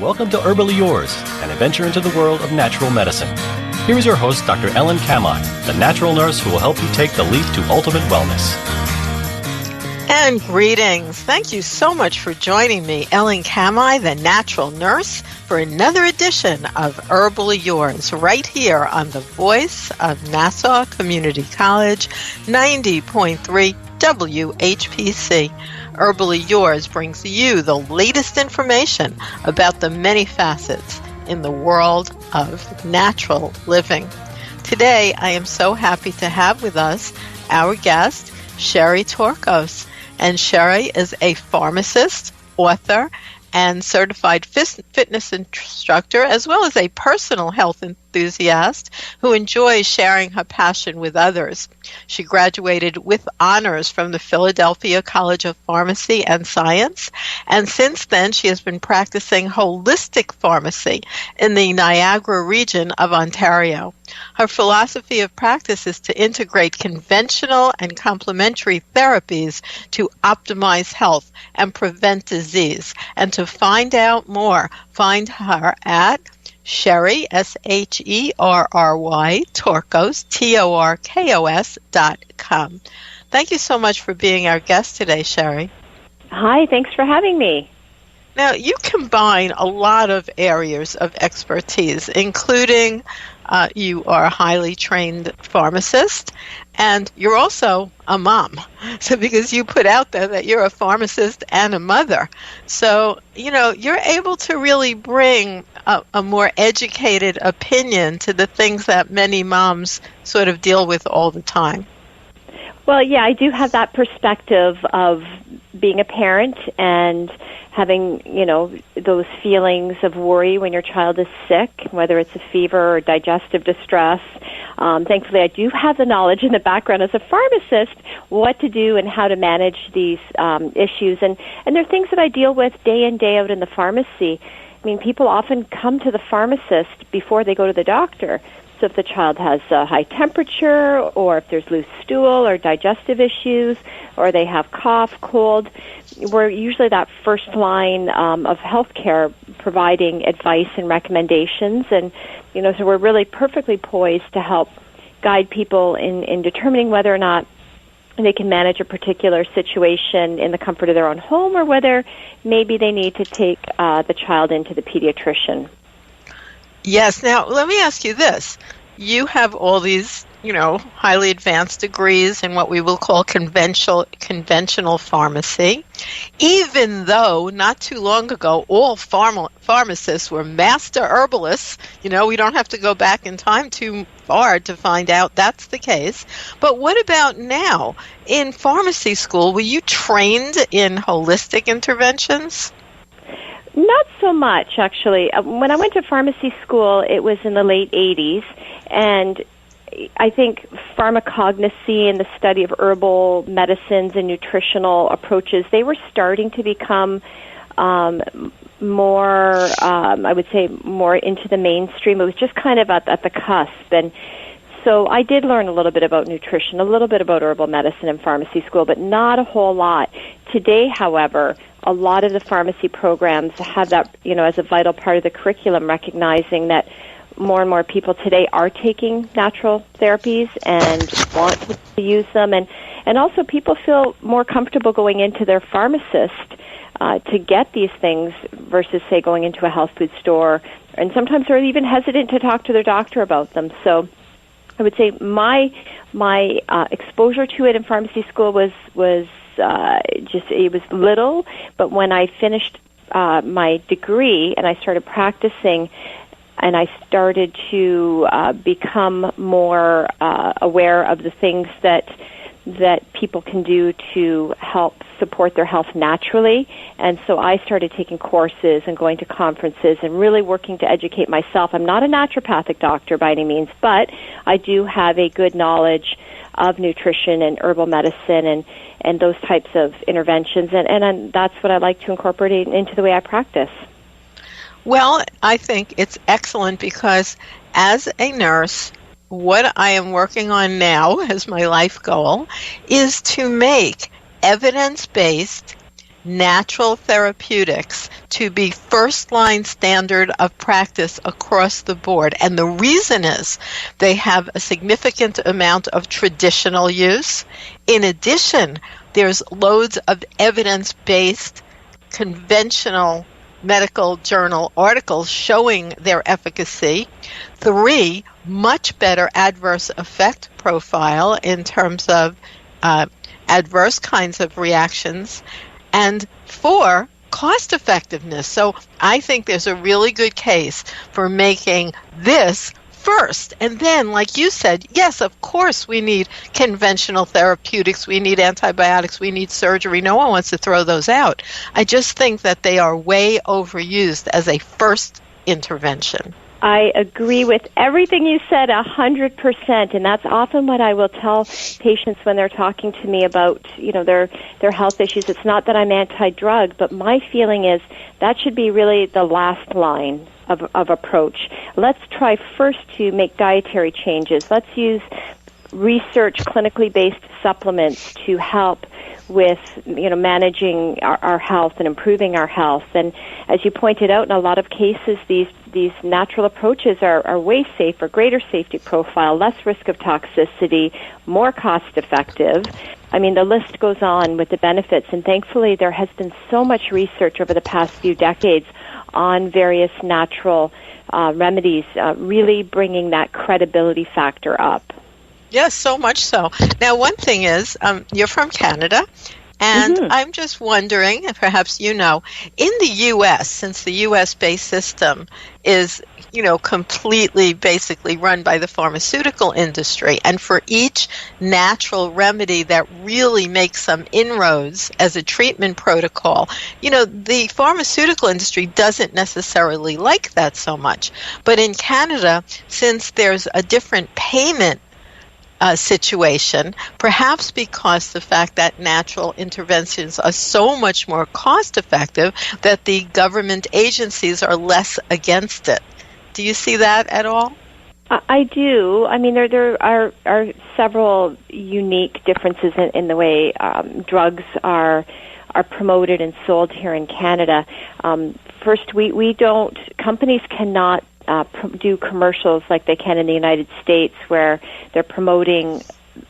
Welcome to Herbally Yours, an adventure into the world of natural medicine. Here is your host, Dr. Ellen Kamhi, the natural nurse who will help you take the leap to ultimate wellness. And greetings. Thank you so much for joining me, Ellen Kamhi, the natural nurse, for another edition of Herbally Yours, right here on the voice of Nassau Community College, 90.3 WHPC. Herbally Yours brings you the latest information about the many facets in the world of natural living. Today, I am so happy to have with us our guest, Sherry Torkos. And Sherry is a pharmacist, author, and certified fitness instructor, as well as a personal health enthusiast who enjoys sharing her passion with others. She graduated with honors from the Philadelphia College of Pharmacy and Science, and since then she has been practicing holistic pharmacy in the Niagara region of Ontario. Her philosophy of practice is to integrate conventional and complementary therapies to optimize health and prevent disease. And to find out more, find her at Sherry, Sherry, Torkos, Torkos.com. Thank you so much for being our guest today, Sherry. Hi, thanks for having me. Now, you combine a lot of areas of expertise, including you are a highly trained pharmacist, and you're also a mom. So because you put out there that you're a pharmacist and a mother. So, you're able to really bring a more educated opinion to the things that many moms sort of deal with all the time. Well, yeah, I do have that perspective of being a parent and having, those feelings of worry when your child is sick, whether it's a fever or digestive distress. Thankfully, I do have the knowledge in the background as a pharmacist what to do and how to manage these issues. And there are things that I deal with day in, day out in the pharmacy. I mean, people often come to the pharmacist before they go to the doctor. So if the child has a high temperature, or if there's loose stool or digestive issues, or they have cough, cold, we're usually that first line of healthcare providing advice and recommendations. And, so we're really perfectly poised to help guide people in determining whether or not they can manage a particular situation in the comfort of their own home, or whether maybe they need to take the child into the pediatrician. Yes. Now, let me ask you this. You have all these, highly advanced degrees in what we will call conventional pharmacy, even though not too long ago all pharmacists were master herbalists. We don't have to go back in time too far to find out that's the case. But what about now? In pharmacy school, were you trained in holistic interventions? Not so much, actually. When I went to pharmacy school, it was in the late 80s, and I think pharmacognosy and the study of herbal medicines and nutritional approaches, they were starting to become more, I would say, more into the mainstream. It was just kind of at the cusp. And so I did learn a little bit about nutrition, a little bit about herbal medicine in pharmacy school, but not a whole lot. Today, however, a lot of the pharmacy programs have that, as a vital part of the curriculum, recognizing that more and more people today are taking natural therapies and want to use them. And also people feel more comfortable going into their pharmacist to get these things versus, say, going into a health food store. And sometimes they're even hesitant to talk to their doctor about them. So I would say my exposure to it in pharmacy school was it was little, but when I finished my degree and I started practicing, and I started to become more aware of the things that people can do to help support their health naturally. And so I started taking courses and going to conferences and really working to educate myself. I'm not a naturopathic doctor by any means, but I do have a good knowledge of nutrition and herbal medicine and those types of interventions. And that's what I like to incorporate into the way I practice. Well, I think it's excellent because as a nurse, what I am working on now as my life goal is to make evidence-based, natural therapeutics to be first-line standard of practice across the board. And the reason is they have a significant amount of traditional use. In addition, there's loads of evidence-based, conventional medical journal articles showing their efficacy. 3, much better adverse effect profile in terms of adverse kinds of reactions. And 4, cost effectiveness. So I think there's a really good case for making this first. And then, like you said, yes, of course we need conventional therapeutics, we need antibiotics, we need surgery. No one wants to throw those out. I just think that they are way overused as a first intervention. I agree with everything you said 100%, and that's often what I will tell patients when they're talking to me about, their health issues. It's not that I'm anti-drug, but my feeling is that should be really the last line of approach. Let's try first to make dietary changes. Let's use research, clinically based supplements to help with managing our health and improving our health. And as you pointed out, in a lot of cases, these natural approaches are way safer, greater safety profile, less risk of toxicity, more cost effective. I mean, the list goes on with the benefits, and thankfully there has been so much research over the past few decades on various natural remedies, really bringing that credibility factor up. Yes, so much so. Now, one thing is, you're from Canada, and I'm just wondering, and perhaps in the U.S., since the U.S.-based system is, completely basically run by the pharmaceutical industry, and for each natural remedy that really makes some inroads as a treatment protocol, the pharmaceutical industry doesn't necessarily like that so much. But in Canada, since there's a different payment situation, perhaps because the fact that natural interventions are so much more cost effective that the government agencies are less against it. Do you see that at all? I do. I mean, there are several unique differences in the way drugs are promoted and sold here in Canada. First, we don't, companies cannot do commercials like they can in the United States, where they're promoting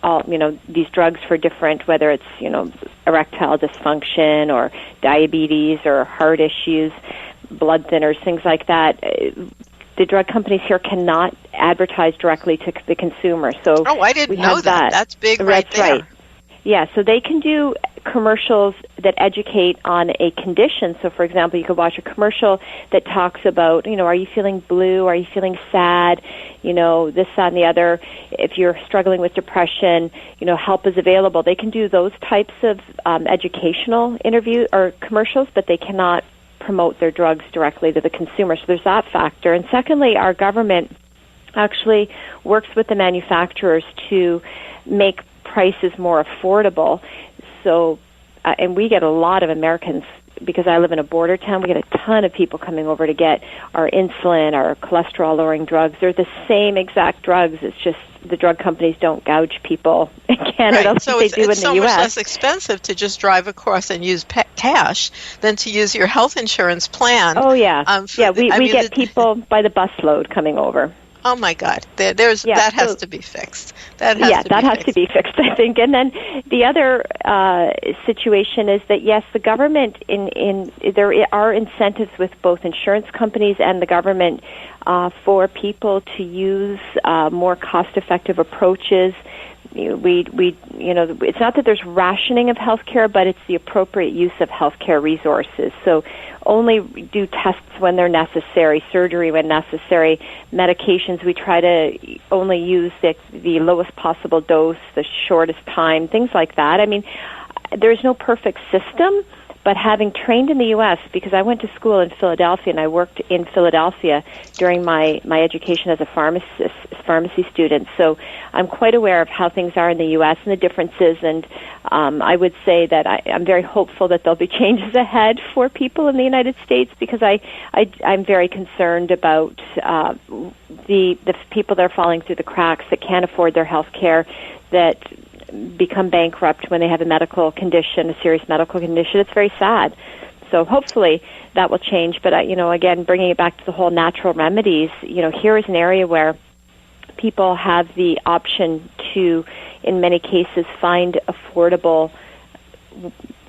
all these drugs for different, whether it's erectile dysfunction or diabetes or heart issues, blood thinners, things like that. The drug companies here cannot advertise directly to the consumer. So I didn't know that. That's big, right there. Right. Yeah, so they can do commercials that educate on a condition. So, for example, you could watch a commercial that talks about, are you feeling blue? Are you feeling sad? This, that, and the other. If you're struggling with depression, help is available. They can do those types of educational interview or commercials, but they cannot promote their drugs directly to the consumer. So there's that factor. And secondly, our government actually works with the manufacturers to make prices more affordable. So, and we get a lot of Americans, because I live in a border town, we get a ton of people coming over to get our insulin, our cholesterol-lowering drugs. They're the same exact drugs. It's just the drug companies don't gouge people in Canada like they do in the U.S. It's so much less expensive to just drive across and use cash than to use your health insurance plan. Oh, yeah. We get people by the busload coming over. Oh my God! That has to be fixed. That has to be fixed, I think. And then the other situation is that yes, the government there are incentives with both insurance companies and the government for people to use more cost-effective approaches. It's not that there's rationing of healthcare, but it's the appropriate use of healthcare resources. So only do tests when they're necessary, surgery when necessary, medications we try to only use the lowest possible dose, the shortest time, things like that. I mean, there's no perfect system, but having trained in the U.S., because I went to school in Philadelphia and I worked in Philadelphia during my education as a pharmacy student, so I'm quite aware of how things are in the U.S. and the differences, and I would say that I'm very hopeful that there'll be changes ahead for people in the United States, because I'm very concerned about the people that are falling through the cracks, that can't afford their health care, that become bankrupt when they have a medical condition, a serious medical condition. It's very sad. So hopefully that will change. But, again, bringing it back to the whole natural remedies, here is an area where people have the option to, in many cases, find affordable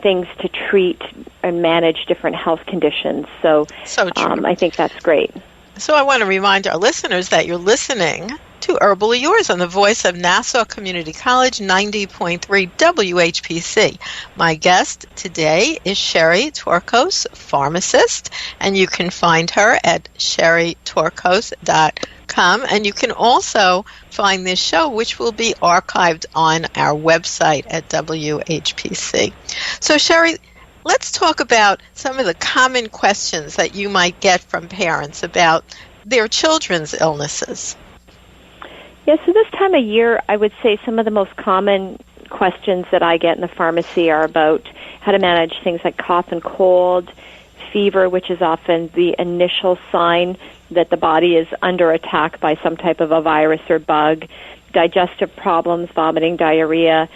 things to treat and manage different health conditions. So true. I think that's great. So I want to remind our listeners that you're listening to Herbally Yours on the voice of Nassau Community College 90.3 WHPC. My guest today is Sherry Torkos, pharmacist, and you can find her at sherrytorkos.com, and you can also find this show, which will be archived on our website at WHPC. So Sherry, let's talk about some of the common questions that you might get from parents about their children's illnesses. Yeah, so this time of year, I would say some of the most common questions that I get in the pharmacy are about how to manage things like cough and cold, fever, which is often the initial sign that the body is under attack by some type of a virus or bug, digestive problems, vomiting, diarrhea,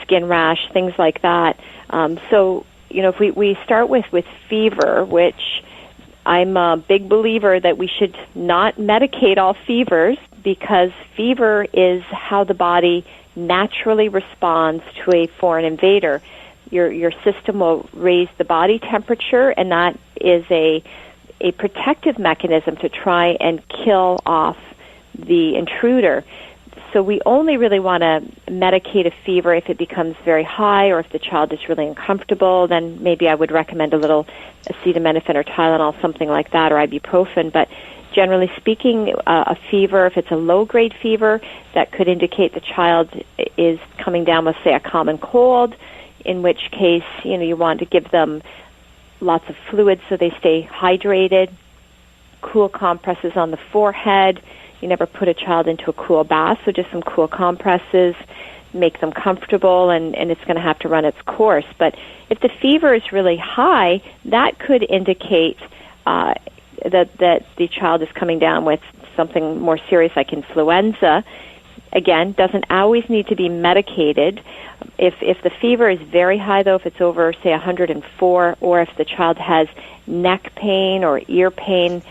skin rash, things like that. If we start with fever, which I'm a big believer that we should not medicate all fevers, because fever is how the body naturally responds to a foreign invader. Your system will raise the body temperature, and that is a protective mechanism to try and kill off the intruder. So we only really want to medicate a fever if it becomes very high or if the child is really uncomfortable. Then maybe I would recommend a little acetaminophen or Tylenol, something like that, or ibuprofen. But generally speaking, a fever, if it's a low-grade fever, that could indicate the child is coming down with, say, a common cold, in which case, you want to give them lots of fluids so they stay hydrated, cool compresses on the forehead. You never put a child into a cool bath, so just some cool compresses, make them comfortable, and it's going to have to run its course. But if the fever is really high, that could indicate that the child is coming down with something more serious like influenza. Again, doesn't always need to be medicated. If the fever is very high, though, if it's over, say, 104, or if the child has neck pain or ear pain,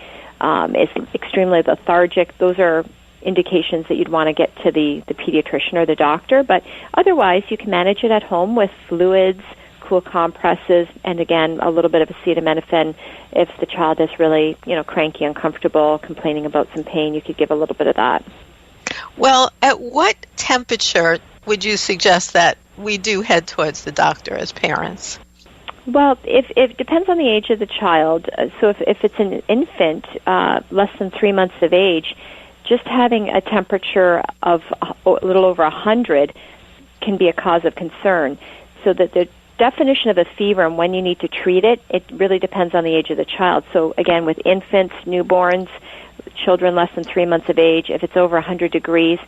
is extremely lethargic, those are indications that you'd want to get to the pediatrician or the doctor. But otherwise, you can manage it at home with fluids, cool compresses, and again, a little bit of acetaminophen. If the child is really, cranky, uncomfortable, complaining about some pain, you could give a little bit of that. Well, at what temperature would you suggest that we do head towards the doctor as parents? Well, if it depends on the age of the child. So if it's an infant, less than 3 months of age, just having a temperature of a little over 100 can be a cause of concern. So that the definition of a fever and when you need to treat it, it really depends on the age of the child. So again, with infants, newborns, children less than 3 months of age, if it's over 100 degrees,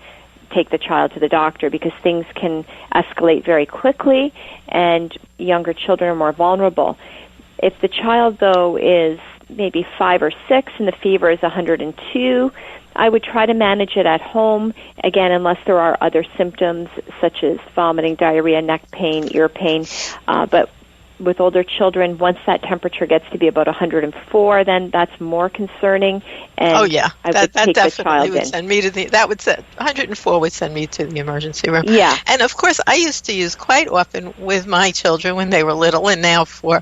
take the child to the doctor, because things can escalate very quickly and younger children are more vulnerable. If the child, though, is maybe 5 or 6 and the fever is 102, I would try to manage it at home, again, unless there are other symptoms such as vomiting, diarrhea, neck pain, ear pain. But with older children, once that temperature gets to be about 104, then that's more concerning. And oh yeah, I that take definitely the child would in. send me to the. That would send 104 would send me to the emergency room. Yeah, and of course, I used to use quite often with my children when they were little, and now for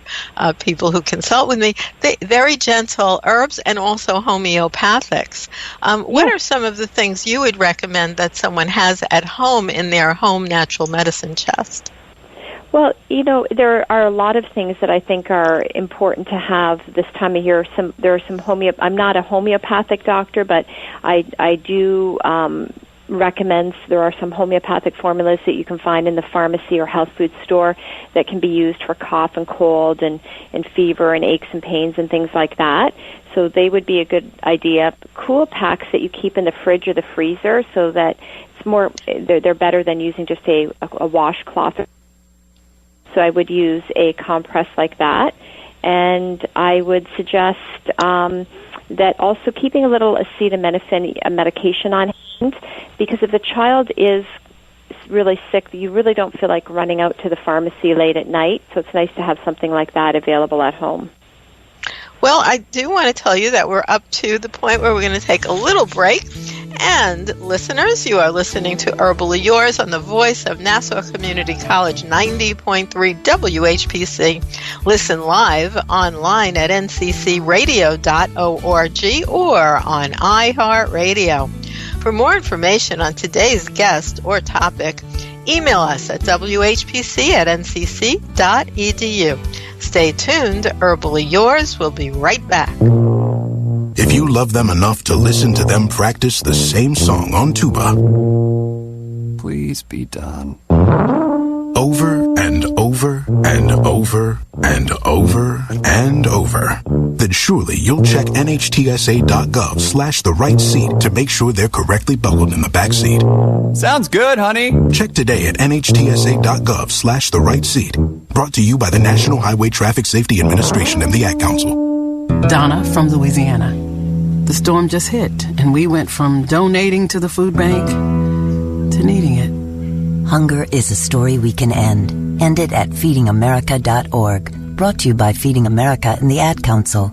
people who consult with me, very gentle herbs and also homeopathics. What are some of the things you would recommend that someone has at home in their home natural medicine chest? Well, there are a lot of things that I think are important to have this time of year. There are some I'm not a homeopathic doctor, but I do recommend there are some homeopathic formulas that you can find in the pharmacy or health food store that can be used for cough and cold and fever and aches and pains and things like that. So they would be a good idea. Cool packs that you keep in the fridge or the freezer, so that it's more. They're better than using just a washcloth. So I would use a compress like that, and I would suggest that also keeping a little acetaminophen medication on hand, because if the child is really sick, you really don't feel like running out to the pharmacy late at night. So it's nice to have something like that available at home. Well, I do want to tell you that we're up to the point where we're going to take a little break. And listeners, you are listening to Herbally Yours on the voice of Nassau Community College 90.3 WHPC. Listen live online at nccradio.org or on iHeartRadio. For more information on today's guest or topic, email us at whpc@ncc.edu. Stay tuned. Herbally Yours will be right back. If you love them enough to listen to them practice the same song on tuba, please be done. Over and over and over and over and over, then surely you'll check nhtsa.gov/the right seat to make sure they're correctly buckled in the back seat. Sounds good, honey. Check today at nhtsa.gov/the right seat. Brought to you by the National Highway Traffic Safety Administration and the Ad Council. Donna from Louisiana. The storm just hit, and we went from donating to the food bank to needing it. Hunger is a story we can end. End it at feedingamerica.org. Brought to you by Feeding America and the Ad Council.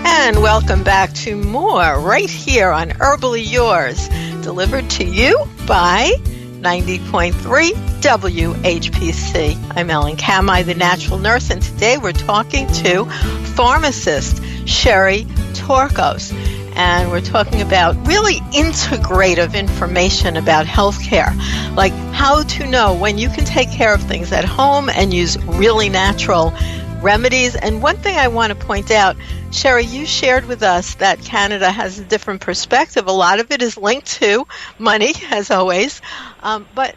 And welcome back to more right here on Herbally Yours, delivered to you by 90.3 WHPC. I'm Ellen Kamhi, the natural nurse, and today we're talking to pharmacist Sherry Torkos. And we're talking about really integrative information about healthcare, like how to know when you can take care of things at home and use really natural remedies. And one thing I want to point out, Sherry, you shared with us that Canada has a different perspective. A lot of it is linked to money, as always. But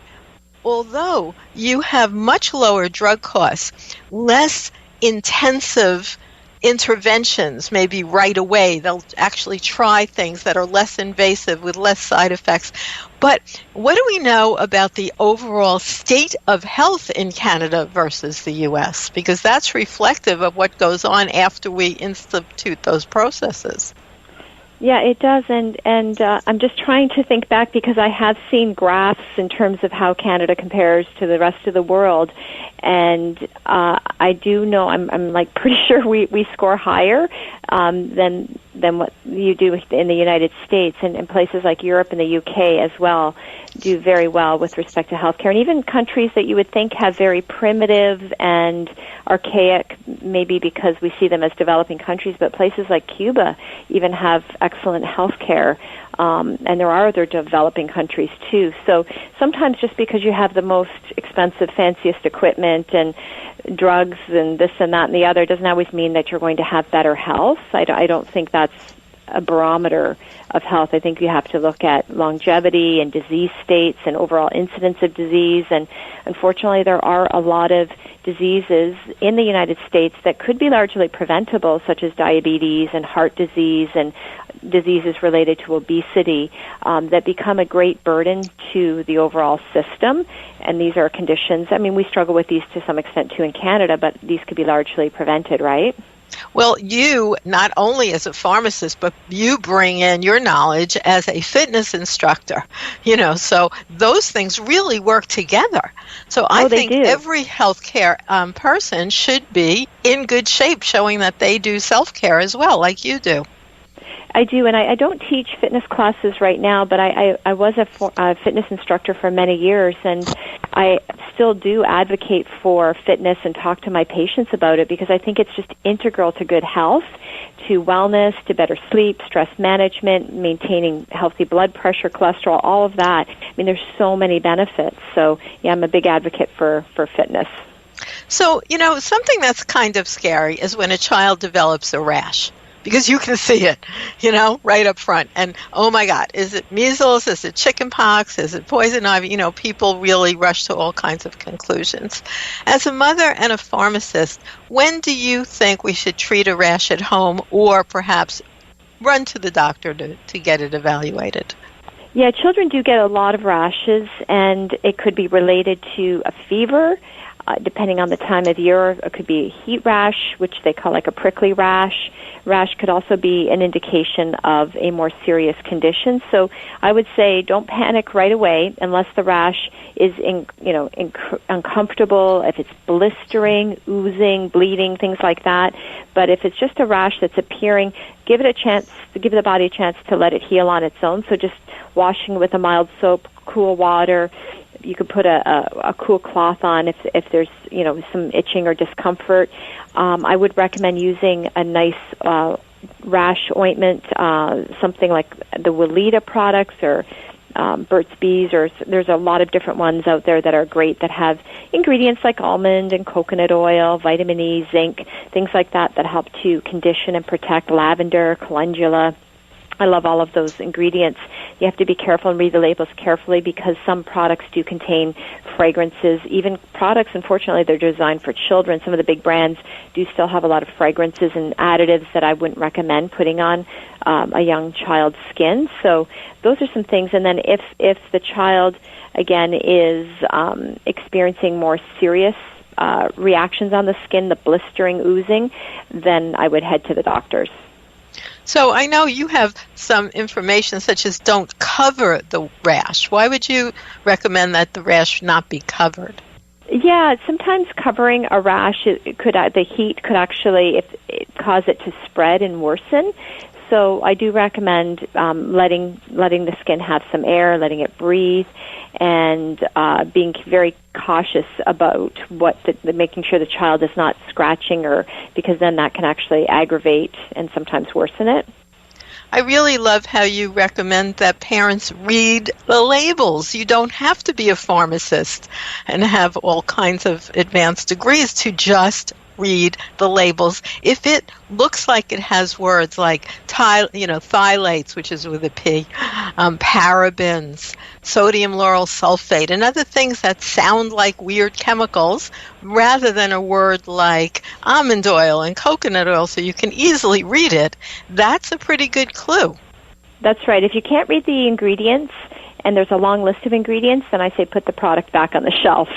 although you have much lower drug costs, less intensive interventions maybe right away. They'll actually try things that are less invasive with less side effects. But what do we know about the overall state of health in Canada versus the U.S.? Because that's reflective of what goes on after we institute those processes. Yeah, it does, and I'm just trying to think back because I have seen graphs in terms of how Canada compares to the rest of the world, and I do know I'm like pretty sure we score higher than what you do in the United States, and places like Europe and the UK as well do very well with respect to healthcare, and even countries that you would think have very primitive and archaic, maybe because we see them as developing countries, but places like Cuba even have excellent healthcare, and there are other developing countries too. So sometimes just because you have the most expensive, fanciest equipment and drugs and this and that and the other doesn't always mean that you're going to have better health. I don't think that's a barometer of health. I think you have to look at longevity and disease states and overall incidence of disease. And unfortunately, there are a lot of diseases in the United States that could be largely preventable, such as diabetes and heart disease and diseases related to obesity, that become a great burden to the overall system. And these are conditions, I mean, we struggle with these to some extent too in Canada, but these could be largely prevented, right? Well, you, not only as a pharmacist, but you bring in your knowledge as a fitness instructor, so those things really work together. So I think every healthcare person should be in good shape, showing that they do self-care as well, like you do. I do, and I don't teach fitness classes right now, but I was a fitness instructor for many years, and I still do advocate for fitness and talk to my patients about it because I think it's just integral to good health, to wellness, to better sleep, stress management, maintaining healthy blood pressure, cholesterol, all of that. I mean, there's so many benefits. So, yeah, I'm a big advocate for fitness. So, something that's kind of scary is when a child develops a rash. Because you can see it, right up front. And, oh, my God, is it measles? Is it chicken pox? Is it poison ivy? People really rush to all kinds of conclusions. As a mother and a pharmacist, when do you think we should treat a rash at home or perhaps run to the doctor to get it evaluated? Yeah, children do get a lot of rashes, and it could be related to a fever, depending on the time of year. It could be a heat rash, which they call like a prickly rash. Rash could also be an indication of a more serious condition. So I would say don't panic right away unless the rash is uncomfortable, if it's blistering, oozing, bleeding, things like that. But if it's just a rash that's appearing, give it a chance, give the body a chance to let it heal on its own. So just washing with a mild soap, cool water. You could put a cool cloth on if there's some itching or discomfort. I would recommend using a nice rash ointment, something like the Weleda products or Burt's Bees, or there's a lot of different ones out there that are great that have ingredients like almond and coconut oil, vitamin E, zinc, things like that help to condition and protect. Lavender, calendula. I love all of those ingredients. You have to be careful and read the labels carefully because some products do contain fragrances. Even products, unfortunately, they're designed for children. Some of the big brands do still have a lot of fragrances and additives that I wouldn't recommend putting on a young child's skin. So those are some things. And then if the child, again, is experiencing more serious reactions on the skin, the blistering, oozing, then I would head to the doctors. So I know you have some information such as don't cover the rash. Why would you recommend that the rash not be covered? Yeah, sometimes covering a rash, the heat could actually cause it to spread and worsen. So I do recommend letting the skin have some air, letting it breathe, and being very cautious about making sure the child is not scratching, because then that can actually aggravate and sometimes worsen it. I really love how you recommend that parents read the labels. You don't have to be a pharmacist and have all kinds of advanced degrees to just read the labels. If it looks like it has words like phthalates, which is with a P, parabens, sodium lauryl sulfate, and other things that sound like weird chemicals, rather than a word like almond oil and coconut oil, so you can easily read it, that's a pretty good clue. That's right. If you can't read the ingredients, and there's a long list of ingredients, then I say put the product back on the shelf.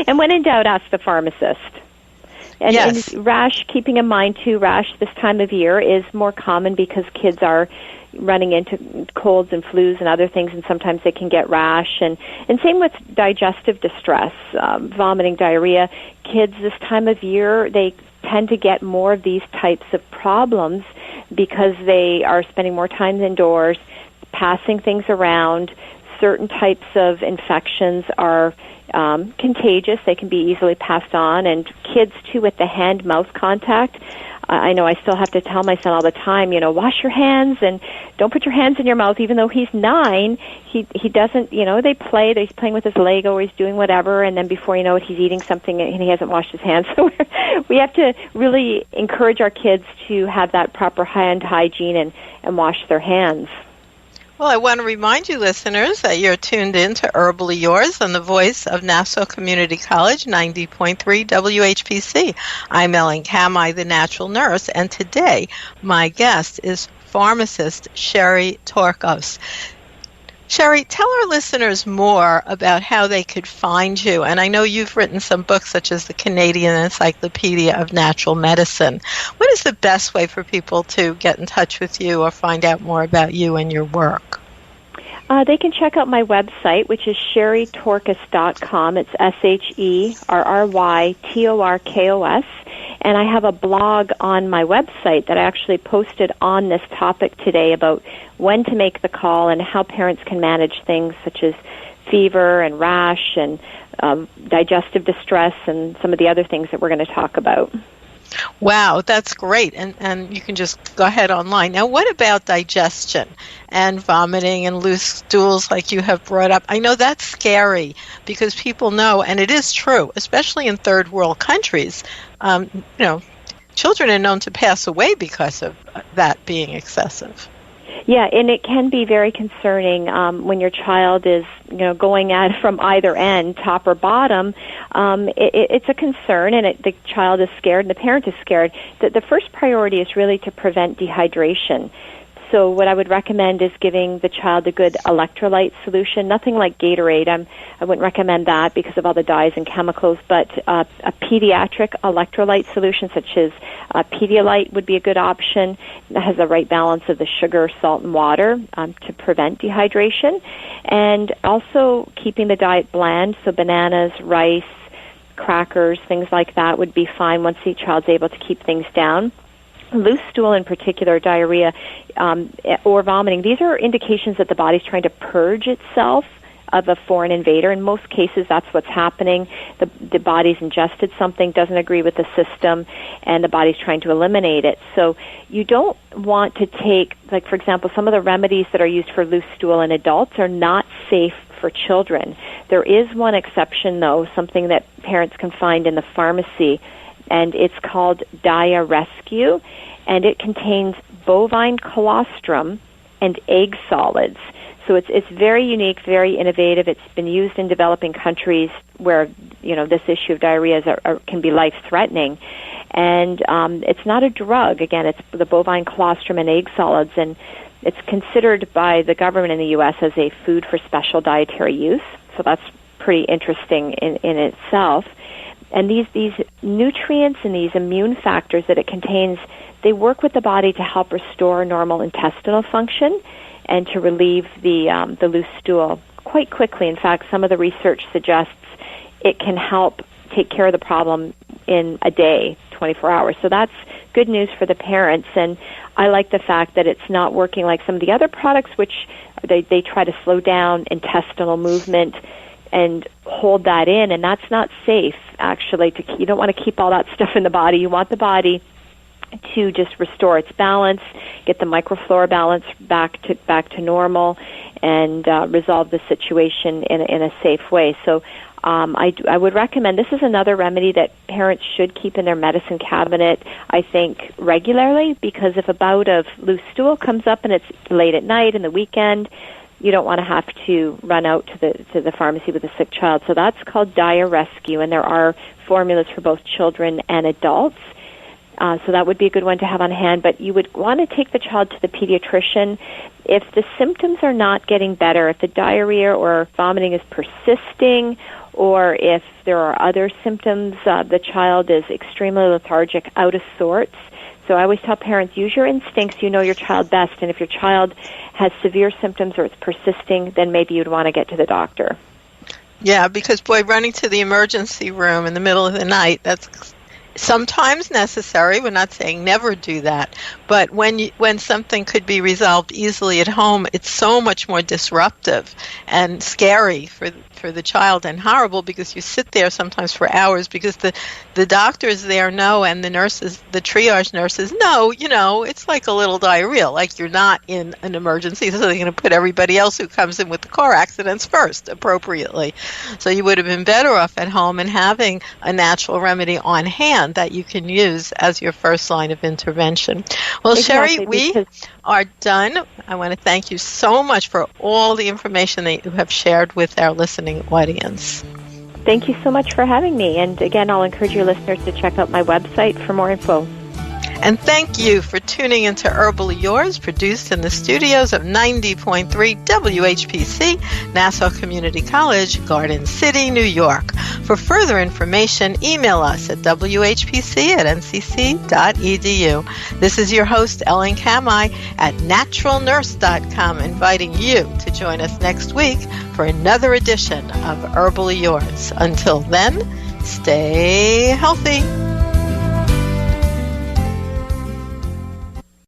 And when in doubt, ask the pharmacist. And, yes. And rash, keeping in mind, too, rash this time of year is more common because kids are running into colds and flus and other things, and sometimes they can get rash. And same with digestive distress, vomiting, diarrhea. Kids this time of year, they tend to get more of these types of problems because they are spending more time indoors, passing things around. Certain types of infections are contagious. They can be easily passed on. And kids, too, with the hand-mouth contact, I know I still have to tell my son all the time, wash your hands and don't put your hands in your mouth. Even though he's 9, he doesn't, they play. He's playing with his Lego or he's doing whatever, and then before you know it, he's eating something and he hasn't washed his hands. So we have to really encourage our kids to have that proper hand hygiene and wash their hands. Well, I want to remind you, listeners, that you're tuned in to Herbally Yours on the voice of Nassau Community College, 90.3 WHPC. I'm Ellen Kamhi, the natural nurse, and today my guest is pharmacist Sherry Torkos. Sherry, tell our listeners more about how they could find you. And I know you've written some books such as the Canadian Encyclopedia of Natural Medicine. What is the best way for people to get in touch with you or find out more about you and your work? They can check out my website, which is sherrytorkos.com. It's SherryTorkos. And I have a blog on my website that I actually posted on this topic today about when to make the call and how parents can manage things such as fever and rash and digestive distress and some of the other things that we're going to talk about. Wow, that's great. And you can just go ahead online. Now, what about digestion and vomiting and loose stools like you have brought up? I know that's scary because people know, and it is true, especially in third world countries, children are known to pass away because of that being excessive. Yeah, and it can be very concerning when your child is, going at from either end, top or bottom. It's a concern, and the child is scared, and the parent is scared. The first priority is really to prevent dehydration. So what I would recommend is giving the child a good electrolyte solution, nothing like Gatorade. I wouldn't recommend that because of all the dyes and chemicals, but a pediatric electrolyte solution such as Pedialyte would be a good option. That has the right balance of the sugar, salt, and water to prevent dehydration. And also keeping the diet bland, so bananas, rice, crackers, things like that would be fine once the child's able to keep things down. Loose stool in particular, diarrhea, or vomiting, these are indications that the body's trying to purge itself of a foreign invader. In most cases, that's what's happening. The body's ingested something, doesn't agree with the system, and the body's trying to eliminate it. So you don't want to take, like, for example, some of the remedies that are used for loose stool in adults are not safe for children. There is one exception, though, something that parents can find in the pharmacy, and it's called Dia Rescue, and it contains bovine colostrum and egg solids. So it's very unique, very innovative. It's been used in developing countries where, you know, this issue of diarrhea can be life-threatening. And it's not a drug. Again, it's the bovine colostrum and egg solids, and it's considered by the government in the U.S. as a food for special dietary use. So that's pretty interesting in itself. And these nutrients and these immune factors that it contains, they work with the body to help restore normal intestinal function and to relieve the loose stool quite quickly. In fact, some of the research suggests it can help take care of the problem in a day, 24 hours. So that's good news for the parents. And I like the fact that it's not working like some of the other products, which they try to slow down intestinal movement and hold that in, and that's not safe, actually. You don't want to keep all that stuff in the body. You want the body to just restore its balance, get the microflora balance back to normal, and resolve the situation in a safe way. So I would recommend, this is another remedy that parents should keep in their medicine cabinet, I think, regularly, because if a bout of loose stool comes up and it's late at night in the weekend, you don't want to have to run out to the pharmacy with a sick child. So that's called Dia Rescue, and there are formulas for both children and adults. So that would be a good one to have on hand. But you would want to take the child to the pediatrician if the symptoms are not getting better, if the diarrhea or vomiting is persisting, or if there are other symptoms, the child is extremely lethargic, out of sorts. So I always tell parents, use your instincts. You know your child best. And if your child has severe symptoms or it's persisting, then maybe you'd want to get to the doctor. Yeah, because, boy, running to the emergency room in the middle of the night, that's sometimes necessary. We're not saying never do that. But when something could be resolved easily at home, it's so much more disruptive and scary for the child, and horrible because you sit there sometimes for hours because the doctors there know, and the nurses, the triage nurses know, you know, it's like a little diarrhea, like you're not in an emergency, so they're going to put everybody else who comes in with the car accidents first appropriately. So you would have been better off at home and having a natural remedy on hand that you can use as your first line of intervention. Well, exactly, Sherry, we are done. I want to thank you so much for all the information that you have shared with our listening audience. Thank you so much for having me. And again, I'll encourage your listeners to check out my website for more info. And thank you for tuning into Herbally Yours, produced in the studios of 90.3 WHPC, Nassau Community College, Garden City, New York. For further information, email us at whpc@ncc.edu. This is your host, Ellen Kamhi, at naturalnurse.com, inviting you to join us next week for another edition of Herbally Yours. Until then, stay healthy.